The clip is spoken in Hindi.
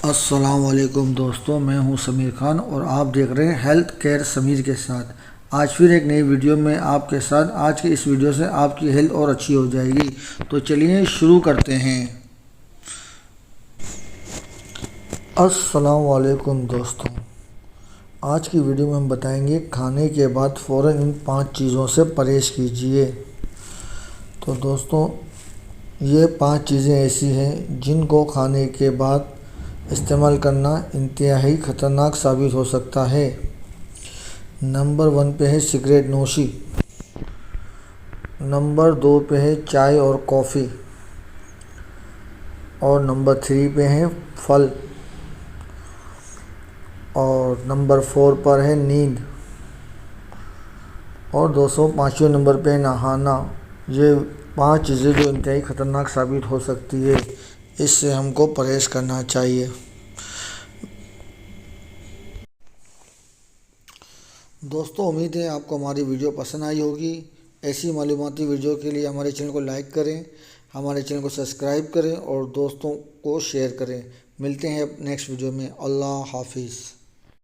अस्सलाम वालेकुम दोस्तों, मैं हूं समीर खान और आप देख रहे हैं हेल्थ केयर समीर के साथ। आज फिर एक नई वीडियो में आपके साथ। आज की इस वीडियो से आपकी हेल्थ और अच्छी हो जाएगी। तो चलिए शुरू करते हैं। अस्सलाम वालेकुम दोस्तों, आज की वीडियो में हम बताएंगे खाने के बाद फ़ौरन इन 5 चीज़ों से परहेज़ कीजिए। तो दोस्तों, ये 5 चीज़ें ऐसी हैं जिनको खाने के बाद इस्तेमाल करना इंतहाई ख़तरनाक साबित हो सकता है। नंबर 1 पे है सिगरेट नोशी। नंबर 2 पे है चाय और कॉफ़ी। और नंबर 3 पे है फल। और नंबर 4 पर है नींद। और दोस्तों, 5वें नंबर पे नहाना। ये 5 चीज़ें जो इंतहाई ख़तरनाक साबित हो सकती है, इससे हमको परहेज़ करना चाहिए। दोस्तों, उम्मीद है आपको हमारी वीडियो पसंद आई होगी। ऐसी मालूमाती वीडियो के लिए हमारे चैनल को लाइक करें, हमारे चैनल को सब्सक्राइब करें और दोस्तों को शेयर करें। मिलते हैं नेक्स्ट वीडियो में। अल्लाह हाफिज़।